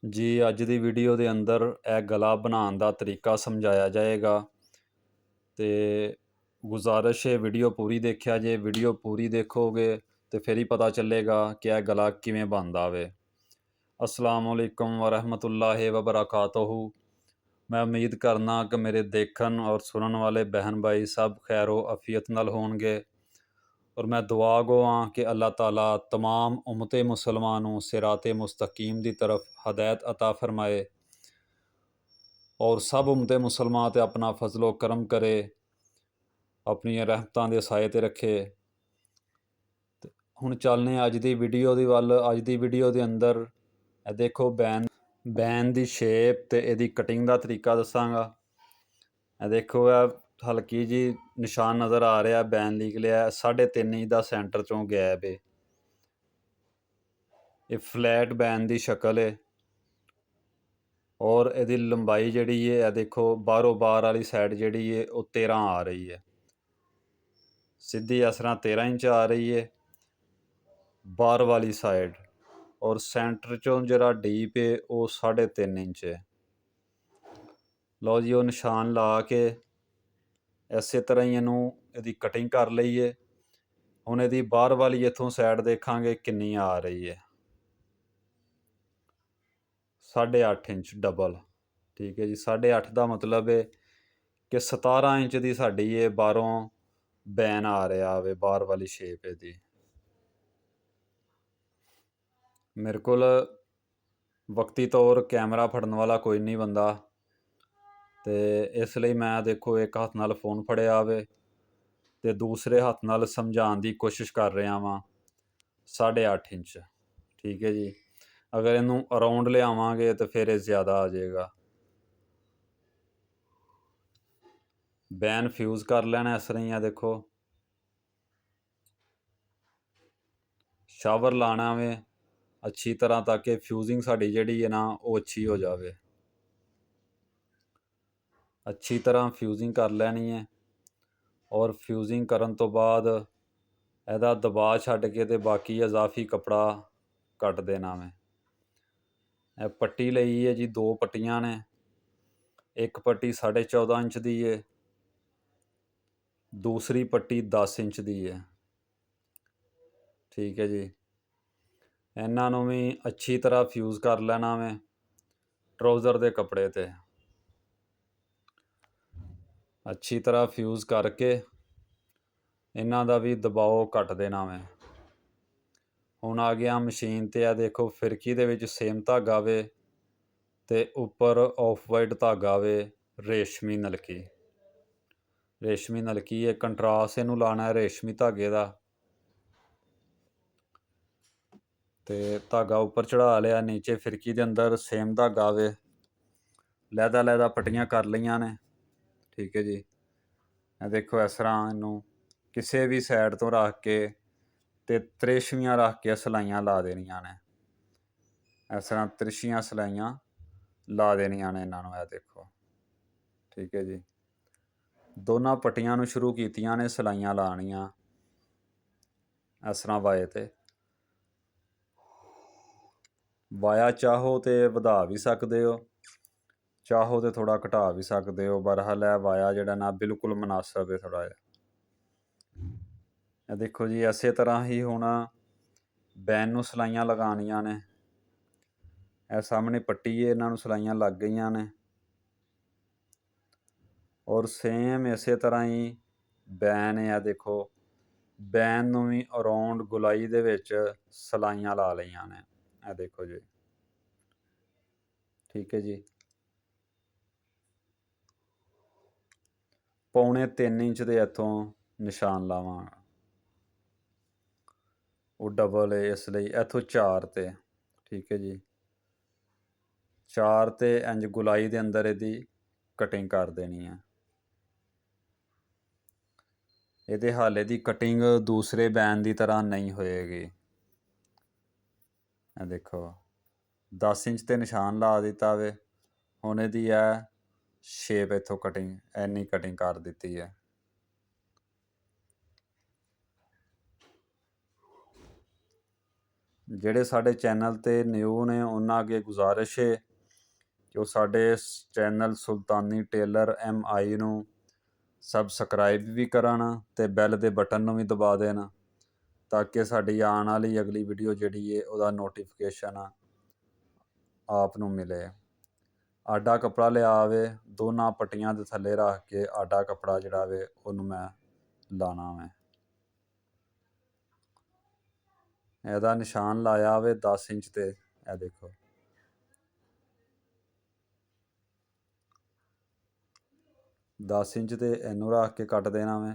ਜੀ ਅੱਜ ਦੀ ਵੀਡੀਓ ਦੇ ਅੰਦਰ ਇਹ ਗਲਾ ਬਣਾਉਣ ਦਾ ਤਰੀਕਾ ਸਮਝਾਇਆ ਜਾਏਗਾ ਤੇ ਗੁਜ਼ਾਰਿਸ਼ ਹੈ ਵੀਡੀਓ ਪੂਰੀ ਦੇਖਿਆ ਜੇ। ਵੀਡੀਓ ਪੂਰੀ ਦੇਖੋਗੇ ਤੇ ਫਿਰ ਹੀ ਪਤਾ ਚੱਲੇਗਾ ਕਿ ਇਹ ਗਲਾ ਕਿਵੇਂ ਬਣਦਾ ਵੇ। ਅਸਲਾਮ ਅਲੈਕੁਮ ਵਰਹਿਮਤੁल्लाहि वबरकातुहू। मैं उम्मीद करना कि मेरे देखन और सुनन वाले बहन भाई सब खैरो अफियत नाल होणगे और मैं दुआ गो हाँ कि अल्लाह ताला तमाम उम्मते मुसलमान नूं सिराते मुस्तकीम की तरफ हदायत अता फरमाए और सब उम्मते मुसलमान ते अपना फजलो करम करे, अपनी रहमतां दे साए ते रखे। ਹੁਣ ਚੱਲਨੇ ਅੱਜ ਦੀ ਵੀਡੀਓ ਦੀ ਵੱਲ। ਅੱਜ ਦੀ ਵੀਡੀਓ ਦੇ ਅੰਦਰ ਇਹ ਦੇਖੋ ਬੈਨ ਦੀ ਸ਼ੇਪ ਤੇ ਇਹਦੀ ਕਟਿੰਗ ਦਾ ਤਰੀਕਾ ਦੱਸਾਂਗਾ। ਇਹ ਦੇਖੋ ਇਹ ਹਲਕੀ ਜੀ ਨਿਸ਼ਾਨ ਨਜ਼ਰ ਆ ਰਿਹਾ, ਬੈਨ ਲੀਕ ਲਿਆ 3.5 ਇੰਚ ਦਾ ਸੈਂਟਰ ਚੋਂ ਗੈਪ ਹੈ। ਇਹ ਫਲੈਟ ਬੈਨ ਦੀ ਸ਼ਕਲ ਹੈ ਔਰ ਇਹਦੀ ਲੰਬਾਈ ਜਿਹੜੀ ਹੈ ਇਹ ਦੇਖੋ ਬਾਹਰੋਂ ਬਾਹਰ ਵਾਲੀ ਸਾਈਡ ਜਿਹੜੀ ਹੈ ਉਹ 13 ਆ ਰਹੀ ਹੈ, ਸਿੱਧੀ ਇਸ ਤਰ੍ਹਾਂ 13 ਇੰਚ ਆ ਰਹੀ ਹੈ ਬਾਹਰ ਵਾਲੀ ਸਾइड और सेंटर चों जरा डीप है वो 3.5 इंच है। लो जी वो निशान ला के इस तरह ही इनू यदी कटिंग कर लईए। हुण यदी बाहर वाली इत्थों साइड देखांगे किन्नी आ रही है, 8.5 इंच डबल। ठीक है जी, 8.5 का मतलब है कि 17 इंच की साडी ये बाहरों बैन आ रहा वे, बाहर वाली शेप है। मेरे को वक्ती तौर कैमरा फड़न वाला कोई नहीं बंदा, तो इसलिए मैं देखो एक हथ नाल फोन फड़िया वे ते दूसरे हथ नाल समझाने की कोशिश कर रहा वां। 8.5 इंच ठीक है जी। अगर इनू अराउंड लियावांगे तो फिर ज़्यादा आ जाएगा। बैन फ्यूज़ कर लेना इस तरह ही। देखो शावर लाना वे अच्छी तरह ताकि फ्यूजिंग साड़ी जिहड़ी है ना वो अच्छी हो जाए। अच्छी तरह फ्यूजिंग कर लैनी है और फ्यूजिंग करन तो बाद इहदा दबा छड्ड के ते बाकी इजाफी कपड़ा कट देना मैं। पट्टी लई है जी, 2 पट्टियां ने। एक पट्टी 14.5 इंच की है, दूसरी पट्टी 10 इंच की है। ठीक है जी, इन्हों भी अच्छी तरह फ्यूज़ कर लेना मैं ट्राउज़र के कपड़े ते। अच्छी तरह फ्यूज़ करके इन्हों का भी दबाव घट देना मैं। हुण आ गया मशीन ते। आ देखो फिरकी दे विच सेम धागा वे ते उपर ऑफ वाइट धागा वे रेशमी नलकी। रेशमी नलकी है, कंट्रास्ट इनू लाना है रेशमी धागे का। तो धागा उपर चढ़ा लिया, नीचे फिरकी के अंदर सेम धागा वे लैदा लैदा पट्टियां कर लिया ने। ठीक है जी, देखो इस तरह इनू किसी भी साइड तो रख के ते त्रेशवियाँ रख के सलाइयाँ ला देनिया ने। इस तरह त्रिशियाँ सलाइयाँ ला देनिया ने इन्हों। देखो ठीक है जी, दोनों पट्टियां नू शुरू कीतियां ने सलाइयाँ लानियाँ इस तरह वाए ते। वाया चाहो तो वधा भी सकते हो, चाहो तो थोड़ा घटा भी सकते हो। बरहाल है वाया जिहड़ा ना बिल्कुल मुनासब है थोड़ा जिहा। देखो जी इस तरह ही हुण बैन नूं सलाइयाँ लगानियां ने। सामने पट्टी है, इन्हां नूं सलाइयाँ लग गई ने। और सेम इस तरह ही बैन है। देखो बैन नूं भी अराउंड गुलाई दे विच सलाइयाँ ला लईआं ने। देखो जी ठीक है जी, 3.25 इंच के इत्थों निशान लावांगा। वो डबल है इसलिए इत्थों 4 ते। ठीक है जी, 4 ते इंज गुलाई दे अंदर इहदी कटिंग कर देनी है। ਇਹਦੇ ਹਾਲੇ ਦੀ कटिंग दूसरे बैन की तरह नहीं होएगी। देखो 10 इंच ते निशान ला दिता वे। हुण इहदी शेप इत्थों कटिंग इन्नी कटिंग कर दी है। ਜਿਹੜੇ ਸਾਡੇ ਚੈਨਲ 'ਤੇ ਨਿਊ ਨੇ ਉਹਨਾਂ ਅੱਗੇ ਗੁਜ਼ਾਰਿਸ਼ ਹੈ ਕਿ ਉਹ ਸਾਡੇ ਚੈਨਲ ਸੁਲਤਾਨੀ ਟੇਲਰ MI ਨੂੰ ਸਬਸਕ੍ਰਾਈਬ ਵੀ ਕਰਨ ਅਤੇ ਬੈਲ ਦੇ ਬਟਨ ਨੂੰ ਵੀ ਦਬਾ ਦੇਣ ਤਾਂ ਕਿ ਸਾਡੀ ਆਉਣ ਵਾਲੀ ਅਗਲੀ ਵੀਡੀਓ ਜਿਹੜੀ ਹੈ ਉਹਦਾ ਨੋਟੀਫਿਕੇਸ਼ਨ ਆਪ ਨੂੰ ਮਿਲੇ। ਆਡਾ ਕੱਪੜਾ ਲਿਆ ਵੇ, ਦੋਨਾਂ ਪੱਟੀਆਂ ਦੇ ਥੱਲੇ ਰੱਖ ਕੇ ਆਡਾ ਕੱਪੜਾ ਜਿਹੜਾ ਵੇ ਉਹਨੂੰ ਮੈਂ ਲਾਣਾ ਵੇ। ਇਹਦਾ ਨਿਸ਼ਾਨ ਲਾਇਆ ਵੇ 10 ਇੰਚ ਤੇ, ਇਹ ਦੇਖੋ 10 ਇੰਚ ਤੇ ਇਹਨੂੰ ਰੱਖ ਕੇ ਕੱਟ ਦੇਣਾ ਵੇ।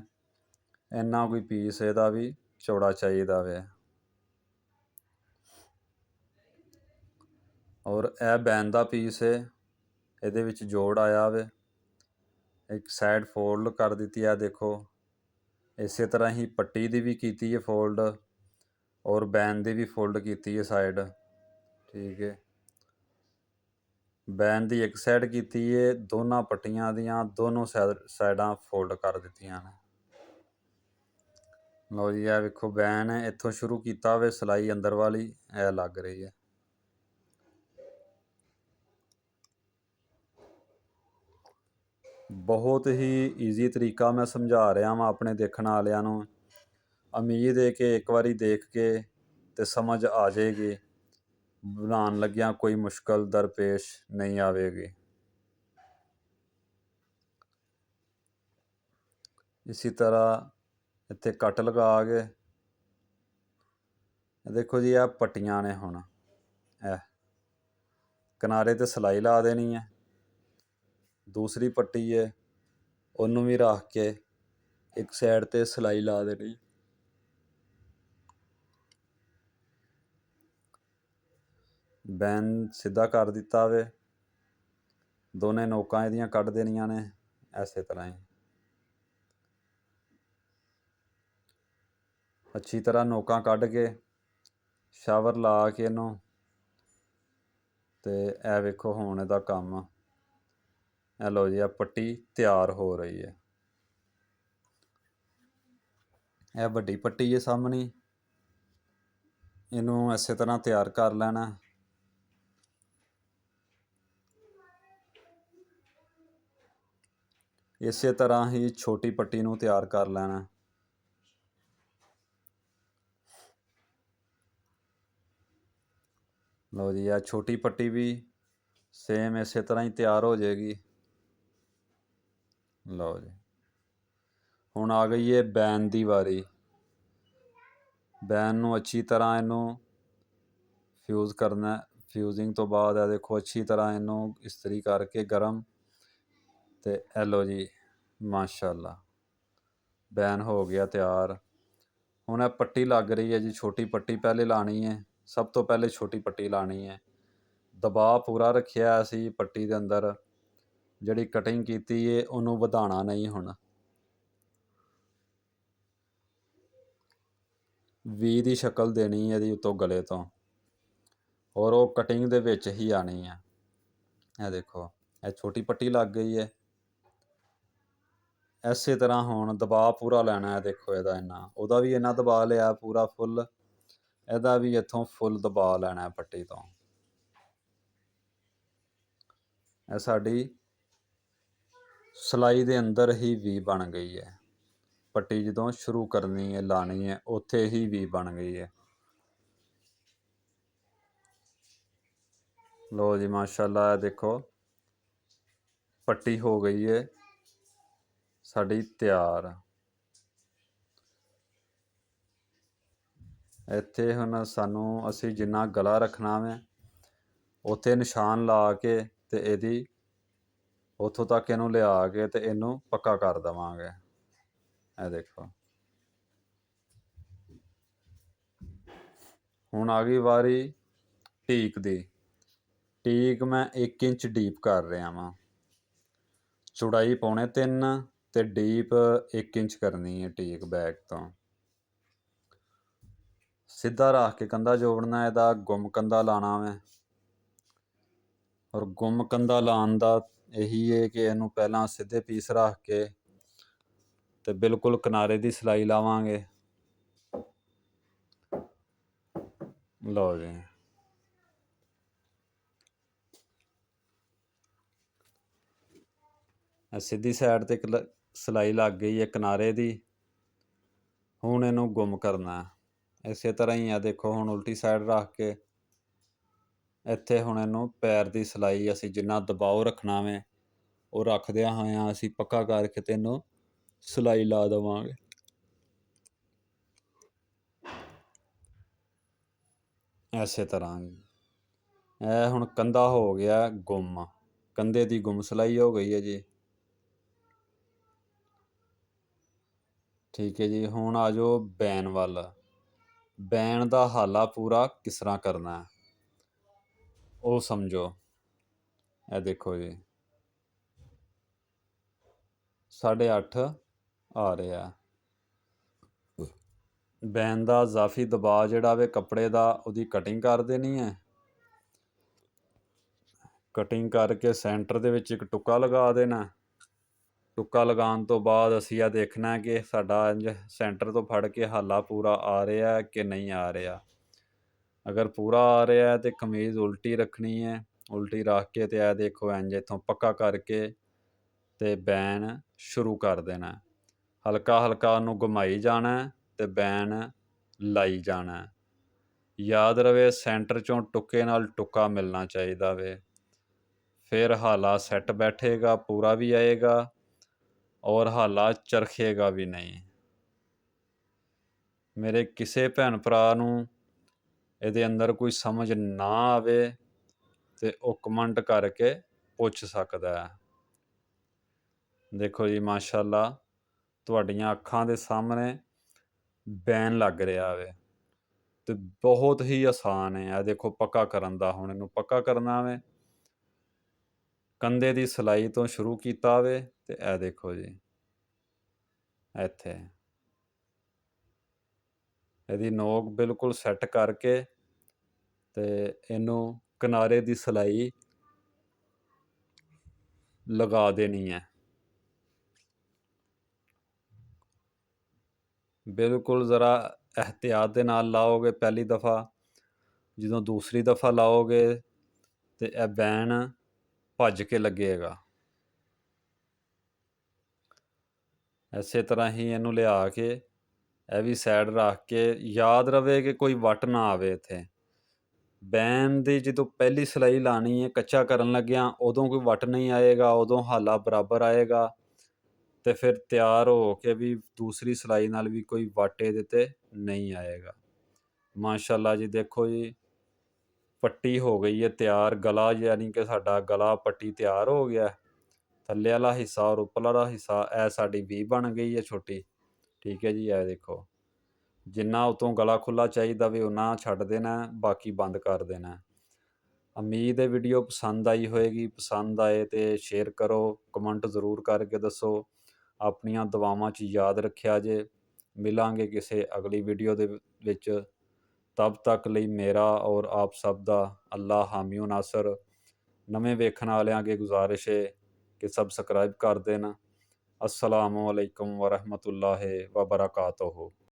ਇੰਨਾ ਕੋਈ ਪੀਸ ਇਹਦਾ ਵੀ ਚੌੜਾ ਚਾਹੀਦਾ ਵੇ। ਔਰ ਇਹ ਬੈਨ ਦਾ ਪੀਸ ਹੈ, ਇਹਦੇ ਵਿੱਚ ਜੋੜ ਆਇਆ ਵੇ, ਇੱਕ ਸਾਈਡ ਫੋਲਡ ਕਰ ਦਿੱਤੀ ਹੈ ਦੇਖੋ। ਇਸੇ ਤਰ੍ਹਾਂ ਹੀ ਪੱਟੀ ਦੀ ਵੀ ਕੀਤੀ ਹੈ ਫੋਲਡ ਔਰ ਬੈਨ ਦੀ ਵੀ ਫੋਲਡ ਕੀਤੀ ਹੈ ਸਾਈਡ, ਠੀਕ ਹੈ। ਬੈਨ ਦੀ ਇੱਕ ਸਾਈਡ ਕੀਤੀ ਹੈ, ਦੋਨਾਂ ਪੱਟੀਆਂ ਦੀਆਂ ਦੋਨੋਂ ਸਾਈਡਾਂ ਫੋਲਡ ਕਰ ਦਿੱਤੀਆਂ ਨੇ। ਲਓ ਜੀ ਇਹ ਵੇਖੋ ਬੈਨ ਹੈ, ਇੱਥੋਂ ਸ਼ੁਰੂ ਕੀਤਾ ਵੇ ਸਿਲਾਈ ਅੰਦਰ ਵਾਲੀ, ਇਹ ਲੱਗ ਰਹੀ ਹੈ। ਬਹੁਤ ਹੀ ਈਜ਼ੀ ਤਰੀਕਾ ਮੈਂ ਸਮਝਾ ਰਿਹਾ ਵਾਂ ਆਪਣੇ ਦੇਖਣ ਵਾਲਿਆਂ ਨੂੰ। ਉਮੀਦ ਹੈ ਕਿ ਇੱਕ ਵਾਰੀ ਦੇਖ ਕੇ ਤੇ ਸਮਝ ਆ ਜਾਏਗੀ, ਬਣਾਉਣ ਲੱਗਿਆਂ ਕੋਈ ਮੁਸ਼ਕਲ ਦਰਪੇਸ਼ ਨਹੀਂ ਆਵੇਗੀ। ਇਸੇ ਤਰ੍ਹਾਂ ਇੱਥੇ ਕੱਟ ਲਗਾ ਕੇ ਦੇਖੋ ਜੀ ਇਹ ਪੱਟੀਆਂ ਨੇ। ਹੁਣ ਇਹ ਕਿਨਾਰੇ ਤੇ ਸਿਲਾਈ ਲਾ ਦੇਣੀ ਹੈ, ਦੂਸਰੀ ਪੱਟੀ ਹੈ ਉਹਨੂੰ ਵੀ ਰੱਖ ਕੇ ਇੱਕ ਸਾਈਡ ਤੇ ਸਿਲਾਈ ਲਾ ਦੇਣੀ। ਬੈਨ ਸਿੱਧਾ ਕਰ ਦਿੱਤਾ ਵੇ, ਦੋਨੇ ਨੋਕਾਂ ਇਹਦੀਆਂ ਕੱਢ ਦੇਣੀਆਂ ਨੇ ਇਸੇ ਤਰ੍ਹਾਂ ਹੀ। ਅੱਛੀ ਤਰ੍ਹਾਂ ਨੋਕਾਂ ਕੱਢ ਕੇ ਸ਼ਾਵਰ ਲਾ ਕੇ ਇਹਨੂੰ, ਤੇ ਇਹ ਵੇਖੋ ਹੁਣ ਇਹਦਾ ਕੰਮ, ਇਹ ਲਓ ਜੀ ਇਹ ਪੱਟੀ ਤਿਆਰ ਹੋ ਰਹੀ ਹੈ। ਇਹ ਵੱਡੀ ਪੱਟੀ ਹੈ ਸਾਹਮਣੀ, ਇਹਨੂੰ ਇਸੇ ਤਰ੍ਹਾਂ ਤਿਆਰ ਕਰ ਲੈਣਾ। ਇਸੇ ਤਰ੍ਹਾਂ ਹੀ ਛੋਟੀ ਪੱਟੀ ਨੂੰ ਤਿਆਰ ਕਰ ਲੈਣਾ। ਲਓ ਜੀ ਇਹ ਛੋਟੀ ਪੱਟੀ ਵੀ ਸੇਮ ਇਸੇ ਤਰ੍ਹਾਂ ਹੀ ਤਿਆਰ ਹੋ ਜਾਏਗੀ। ਲਓ ਜੀ ਹੁਣ ਆ ਗਈ ਹੈ ਬੈਨ ਦੀ ਵਾਰੀ। ਬੈਨ ਨੂੰ ਅੱਛੀ ਤਰ੍ਹਾਂ ਇਹਨੂੰ ਫਿਊਜ਼ ਕਰਨਾ। ਫਿਊਜ਼ਿੰਗ ਤੋਂ ਬਾਅਦ ਇਹ ਦੇਖੋ ਅੱਛੀ ਤਰ੍ਹਾਂ ਇਹਨੂੰ ਇਸਤਰੀ ਕਰਕੇ ਗਰਮ, ਤੇ ਇਹ ਲਓ ਜੀ ਮਾਸ਼ਾਅੱਲਾ ਬੈਨ ਹੋ ਗਿਆ ਤਿਆਰ। ਹੁਣ ਇਹ ਪੱਟੀ ਲੱਗ ਰਹੀ ਹੈ ਜੀ, ਛੋਟੀ ਪੱਟੀ ਪਹਿਲੇ ਲਾਣੀ ਹੈ, ਸਭ ਤੋਂ ਪਹਿਲੇ ਛੋਟੀ ਪੱਟੀ ਲਾਣੀ ਹੈ। ਦਬਾਅ ਪੂਰਾ ਰੱਖਿਆ ਅਸੀਂ ਪੱਟੀ ਦੇ ਅੰਦਰ, ਜਿਹੜੀ ਕਟਿੰਗ ਕੀਤੀ ਹੈ ਉਹਨੂੰ ਵਧਾਉਣਾ ਨਹੀਂ। ਹੁਣ ਵੀ ਦੀ ਸ਼ਕਲ ਦੇਣੀ ਹੈ ਇਹਦੀ ਉੱਤੋਂ ਗਲੇ ਤੋਂ, ਔਰ ਉਹ ਕਟਿੰਗ ਦੇ ਵਿੱਚ ਹੀ ਆਣੀ ਹੈ। ਇਹ ਦੇਖੋ ਇਹ ਛੋਟੀ ਪੱਟੀ ਲੱਗ ਗਈ ਹੈ। ਇਸੇ ਤਰ੍ਹਾਂ ਹੁਣ ਦਬਾਅ ਪੂਰਾ ਲੈਣਾ ਹੈ। ਦੇਖੋ ਇਹਦਾ ਇੰਨਾ, ਉਹਦਾ ਵੀ ਇੰਨਾ ਦਬਾਅ ਲਿਆ ਪੂਰਾ ਫੁੱਲ, ਇਹਦਾ ਵੀ ਇੱਥੋਂ ਫੁੱਲ ਦਬਾਅ ਲੈਣਾ ਪੱਟੀ ਤੋਂ। ਇਹ ਸਾਡੀ ਸਿਲਾਈ ਦੇ ਅੰਦਰ ਹੀ ਵੀ ਬਣ ਗਈ ਹੈ। ਪੱਟੀ ਜਦੋਂ ਸ਼ੁਰੂ ਕਰਨੀ ਹੈ ਲਾਣੀ ਹੈ ਉੱਥੇ ਹੀ ਵੀ ਬਣ ਗਈ ਹੈ। ਲਓ ਜੀ ਮਾਸ਼ਾਅੱਲਾ ਇਹ ਦੇਖੋ ਪੱਟੀ ਹੋ ਗਈ ਹੈ ਸਾਡੀ ਤਿਆਰ। ਇੱਥੇ ਹੁਣ ਸਾਨੂੰ ਅਸੀਂ ਜਿੰਨਾ ਗਲਾ ਰੱਖਣਾ ਵੇ ਉੱਥੇ ਨਿਸ਼ਾਨ ਲਾ ਕੇ ਤੇ ਇਹਦੀ ਉੱਥੋਂ ਤੱਕ ਇਹਨੂੰ ਲਿਆ ਕੇ ਤੇ ਇਹਨੂੰ ਪੱਕਾ ਕਰ ਦੇਵਾਂਗੇ। ਇਹ ਦੇਖੋ ਹੁਣ ਆ ਗਈ ਵਾਰੀ ਟੀਕ ਦੀ। ਟੀਕ ਮੈਂ 1 ਇੰਚ ਡੀਪ ਕਰ ਰਿਹਾ ਵਾਂ, ਚੌੜਾਈ 3.25 ਤੇ ਡੀਪ 1 ਇੰਚ ਕਰਨੀ ਹੈ ਟੀਕ ਬੈਕ ਤੋਂ। ਸਿੱਧਾ ਰੱਖ ਕੇ ਕੰਧਾ ਜੋੜਨਾ, ਇਹਦਾ ਗੁੰਮ ਕੰਧਾ ਲਾਣਾ ਵੇ। ਔਰ ਗੁੰਮ ਕੰਧਾ ਲਾਉਣ ਦਾ ਇਹੀ ਹੈ ਕਿ ਇਹਨੂੰ ਪਹਿਲਾਂ ਸਿੱਧੇ ਪੀਸ ਰੱਖ ਕੇ ਤੇ ਬਿਲਕੁਲ ਕਿਨਾਰੇ ਦੀ ਸਿਲਾਈ ਲਾਵਾਂਗੇ। ਲਓ ਜੀ, ਸਿੱਧੀ ਸਾਈਡ ਤੇ ਇੱਕ ਸਿਲਾਈ ਲੱਗ ਗਈ ਹੈ ਕਿਨਾਰੇ ਦੀ। ਹੁਣ ਇਹਨੂੰ ਗੁੰਮ ਕਰਨਾ ਇਸੇ ਤਰ੍ਹਾਂ ਹੀ ਆ। ਦੇਖੋ ਹੁਣ ਉਲਟੀ ਸਾਈਡ ਰੱਖ ਕੇ ਇੱਥੇ ਹੁਣ ਇਹਨੂੰ ਪੈਰ ਦੀ ਸਿਲਾਈ ਅਸੀਂ ਜਿੰਨਾ ਦਬਾਓ ਰੱਖਣਾ ਵੇ ਉਹ ਰੱਖਦਿਆਂ ਹੋਇਆਂ ਅਸੀਂ ਪੱਕਾ ਕਰਕੇ ਤੇ ਇਹਨੂੰ ਸਿਲਾਈ ਲਾ ਦੇਵਾਂਗੇ। ਇਸੇ ਤਰ੍ਹਾਂ ਇਹ ਹੁਣ ਕੰਧਾ ਹੋ ਗਿਆ ਗੁੰਮ, ਕੰਧੇ ਦੀ ਗੁੰਮ ਸਿਲਾਈ ਹੋ ਗਈ ਹੈ ਜੀ। ਠੀਕ ਹੈ ਜੀ, ਹੁਣ ਆ ਜਾਓ ਬੈਨ ਵੱਲ। ਬੈਨ ਦਾ ਹਾਲਾ ਪੂਰਾ ਕਿਸ ਤਰ੍ਹਾਂ ਕਰਨਾ ਉਹ ਸਮਝੋ। ਇਹ ਦੇਖੋ ਜੀ 8.5 ਆ ਰਿਹਾ। ਬੈਨ ਦਾ ਇਜ਼ਾਫੀ ਦਬਾਅ ਜਿਹੜਾ ਵੇ ਕੱਪੜੇ ਦਾ ਉਹਦੀ ਕਟਿੰਗ ਕਰ ਦੇਣੀ ਹੈ। ਕਟਿੰਗ ਕਰਕੇ ਸੈਂਟਰ ਦੇ ਵਿੱਚ ਇੱਕ ਟੁੱਕਾ ਲਗਾ ਦੇਣਾ। ਟੁੱਕਾ ਲਗਾਉਣ ਤੋਂ ਬਾਅਦ ਅਸੀਂ ਇਹ ਦੇਖਣਾ ਕਿ ਸਾਡਾ ਇੰਜ ਸੈਂਟਰ ਤੋਂ ਫੜ ਕੇ ਹਾਲਾ ਪੂਰਾ ਆ ਰਿਹਾ ਕਿ ਨਹੀਂ ਆ ਰਿਹਾ। ਅਗਰ ਪੂਰਾ ਆ ਰਿਹਾ ਤਾਂ ਕਮੀਜ਼ ਉਲਟੀ ਰੱਖਣੀ ਹੈ। ਉਲਟੀ ਰੱਖ ਕੇ ਤੇ ਇਹ ਦੇਖੋ ਇੰਜ ਇੱਥੋਂ ਪੱਕਾ ਕਰਕੇ ਤੇ ਬੈਨ ਸ਼ੁਰੂ ਕਰ ਦੇਣਾ। ਹਲਕਾ ਹਲਕਾ ਉਹਨੂੰ ਘੁਮਾਈ ਜਾਣਾ ਤੇ ਬੈਨ ਲਾਈ ਜਾਣਾ। ਯਾਦ ਰਵੇ ਸੈਂਟਰ 'ਚੋਂ ਟੁੱਕੇ ਨਾਲ ਟੁੱਕਾ ਮਿਲਣਾ ਚਾਹੀਦਾ ਵੇ। ਫਿਰ ਹਾਲਾ ਸੈੱਟ ਬੈਠੇਗਾ, ਪੂਰਾ ਵੀ ਆਏਗਾ ਔਰ ਹਾਲਾ ਚਰਖੇਗਾ ਵੀ ਨਹੀਂ। ਮੇਰੇ ਕਿਸੇ ਭੈਣ ਭਰਾ ਨੂੰ ਇਹਦੇ ਅੰਦਰ ਕੋਈ ਸਮਝ ਨਾ ਆਵੇ ਤੇ ਉਹ ਕਮੈਂਟ ਕਰਕੇ ਪੁੱਛ ਸਕਦਾ ਹੈ। ਦੇਖੋ ਜੀ ਮਾਸ਼ਾਅੱਲਾ ਤੁਹਾਡੀਆਂ ਅੱਖਾਂ ਦੇ ਸਾਹਮਣੇ ਬੈਨ ਲੱਗ ਰਿਹਾ ਵੇ ਤੇ ਬਹੁਤ ਹੀ ਆਸਾਨ ਹੈ। ਇਹ ਦੇਖੋ ਪੱਕਾ ਕਰਨ ਦਾ, ਹੁਣ ਇਹਨੂੰ ਪੱਕਾ ਕਰਨਾ ਵੇ। ਕੰਧੇ ਦੀ ਸਿਲਾਈ ਤੋਂ ਸ਼ੁਰੂ ਕੀਤਾ ਵੇ ਤੇ ਇਹ ਦੇਖੋ ਜੀ ਇੱਥੇ ਇਹਦੀ ਨੋਕ ਬਿਲਕੁਲ ਸੈੱਟ ਕਰਕੇ ਤੇ ਇਹਨੂੰ ਕਿਨਾਰੇ ਦੀ ਸਿਲਾਈ ਲਗਾ ਦੇਣੀ ਹੈ। ਬਿਲਕੁਲ ਜ਼ਰਾ ਇਹਤਿਆਤ ਦੇ ਨਾਲ ਲਾਓਗੇ ਪਹਿਲੀ ਦਫਾ, ਜਦੋਂ ਦੂਸਰੀ ਦਫਾ ਲਾਓਗੇ ਤੇ ਇਹ ਬੈਨ ਭੱਜ ਕੇ ਲੱਗੇਗਾ। ਇਸੇ ਤਰ੍ਹਾਂ ਹੀ ਇਹਨੂੰ ਲਿਆ ਕੇ ਇਹ ਵੀ ਸਾਈਡ ਰੱਖ ਕੇ ਯਾਦ ਰਵੇ ਕਿ ਕੋਈ ਵੱਟ ਨਾ ਆਵੇ ਇੱਥੇ। ਬੈਨ ਦੀ ਜਦੋਂ ਪਹਿਲੀ ਸਿਲਾਈ ਲਾਣੀ ਹੈ ਕੱਚਾ ਕਰਨ ਲੱਗਿਆਂ ਉਦੋਂ ਕੋਈ ਵੱਟ ਨਹੀਂ ਆਏਗਾ, ਉਦੋਂ ਹਾਲਾ ਬਰਾਬਰ ਆਏਗਾ ਤੇ ਫਿਰ ਤਿਆਰ ਹੋ ਕੇ ਵੀ ਦੂਸਰੀ ਸਿਲਾਈ ਨਾਲ ਵੀ ਕੋਈ ਵੱਟ ਇਹਦੇ 'ਤੇ ਨਹੀਂ ਆਏਗਾ। ਮਾਸ਼ਾਅੱਲਾ ਜੀ ਦੇਖੋ ਜੀ ਪੱਟੀ ਹੋ ਗਈ ਹੈ ਤਿਆਰ। ਗਲਾ ਯਾਨੀ ਕਿ ਸਾਡਾ ਗਲਾ ਪੱਟੀ ਤਿਆਰ ਹੋ ਗਿਆ। ਥੱਲੇ ਵਾਲਾ ਹਿੱਸਾ ਔਰ ਉੱਪਰ ਵਾਲਾ ਹਿੱਸਾ ਇਹ ਸਾਡੀ ਵੀ ਬਣ ਗਈ ਹੈ ਛੋਟੀ। ਠੀਕ ਹੈ ਜੀ, ਇਹ ਦੇਖੋ ਜਿੰਨਾ ਉਤੋਂ ਗਲਾ ਖੁੱਲ੍ਹਾ ਚਾਹੀਦਾ ਵੀ ਉਹਨਾਂ ਛੱਡ ਦੇਣਾ, ਬਾਕੀ ਬੰਦ ਕਰ ਦੇਣਾ। ਉਮੀਦ ਹੈ ਵੀਡੀਓ ਪਸੰਦ ਆਈ ਹੋਏਗੀ। ਪਸੰਦ ਆਏ ਤੇ ਸ਼ੇਅਰ ਕਰੋ, ਕਮੈਂਟ ਜ਼ਰੂਰ ਕਰਕੇ ਦੱਸੋ। ਆਪਣੀਆਂ ਦੁਆਵਾਂ 'ਚ ਯਾਦ ਰੱਖਿਆ ਜੇ। ਮਿਲਾਂਗੇ ਕਿਸੇ ਅਗਲੀ ਵੀਡੀਓ ਦੇ ਵਿੱਚ। ਤਬ ਤੱਕ ਲਈ ਮੇਰਾ ਔਰ ਆਪ ਸਭ ਦਾ ਅੱਲਾ ਹਾਮੀ ਨਾਸਰ। ਨਵੇਂ ਵੇਖਣ ਵਾਲਿਆਂ ਅੱਗੇ ਗੁਜ਼ਾਰਿਸ਼ ਹੈ ਕਿ ਸਬਸਕ੍ਰਾਈਬ ਕਰ ਦੇਣ। ਅਸਲਾਮੁ ਅਲੈਕੁਮ ਵਰਹਿਮਤੁல்லாਹਿ ਵਬਰਕਾਤੁਹੂ।